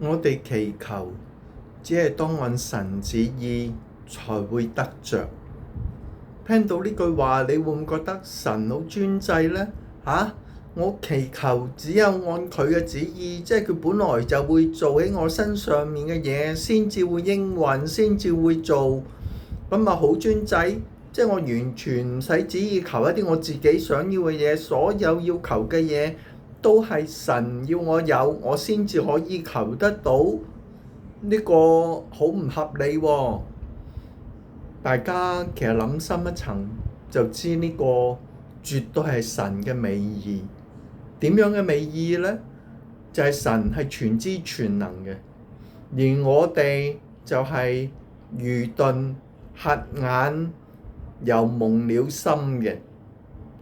我哋祈求，只係當按神旨意才會得着。聽到呢句話，你會唔會覺得神好專制呢？我祈求只有按佢嘅旨意，即係佢本來就會做喺我身上面嘅嘢，先至會應允，先至會做。咁咪好專制？即係我完全唔使旨意求一啲我自己想要嘅嘢，所有要求嘅嘢都係神要我有，我先至可以求得到。呢個好唔合理喎。大家其實諗深一層就知呢個絕對係神嘅美意。點樣嘅美意呢？就係神係全知全能嘅，而我哋就係愚鈍、瞎眼又蒙了心嘅。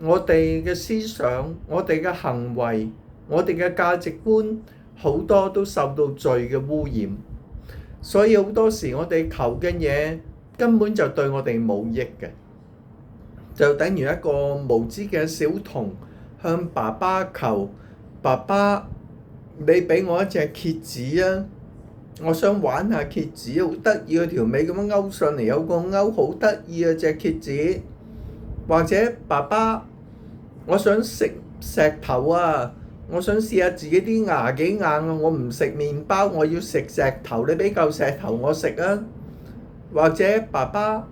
我哋嘅思想、我哋嘅行為、我哋嘅價值觀好多都受到罪嘅污染，所以好多時我哋求嘅嘢根本就對我哋冇益嘅。就等於一個無知嘅小童向爸爸求：爸爸，你俾我一隻蠍子啊！我想玩下蠍子，好得意，條尾咁樣勾上嚟，有個勾，好得意啊隻蠍子。或者爸爸，我想食石頭啊！我想試下自己啲牙幾硬啊！我唔食麵包，我要食石頭，你俾嚿石頭我食啊！或者爸爸，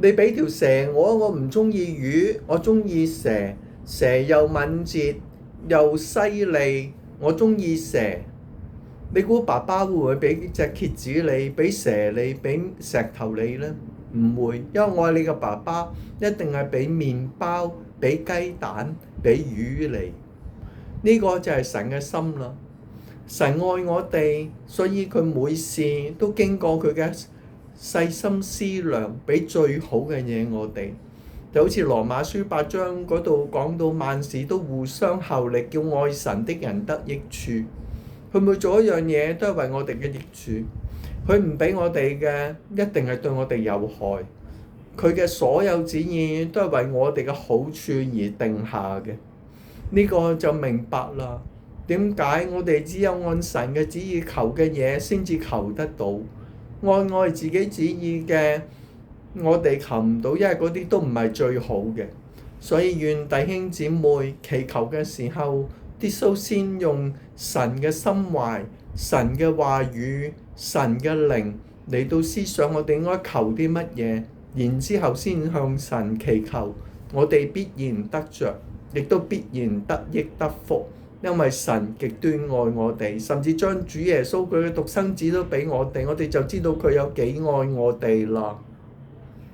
你俾條蛇我唔中意魚，我中意蛇，蛇又敏捷又犀利，我中意蛇。你估爸爸會唔會俾隻蠍子你，俾蛇你，俾石頭你呢？唔會，因為我係你嘅爸爸，一定係俾麵包、俾雞蛋、俾魚你。呢個就係神嘅心啦。神愛我哋，所以佢每事都經過佢嘅細心思量，俾最好嘅嘢我哋。就好似羅馬書8章嗰度講到，萬事都互相效力，叫愛神的人得益處。佢每做一樣嘢都係為我哋嘅益處。佢唔俾我哋嘅，一定係對我哋有害。佢嘅所有旨意都係為我哋嘅好處而定下嘅。呢個就明白啦。點解我哋只有按神嘅旨意求嘅嘢先至求得到？按我哋自己旨意嘅，我哋求唔到，因為嗰啲都唔係最好嘅。所以願弟兄姊妹祈求嘅時候，啲首先用神嘅心懷、神嘅話語、神嘅靈嚟到思想我哋應該求啲乜嘢，然之後先向神祈求，我哋必然得着，亦都必然得益得福，因為神極端愛我哋，甚至將主耶穌佢嘅獨生子都俾我哋就知道佢有幾愛我哋啦。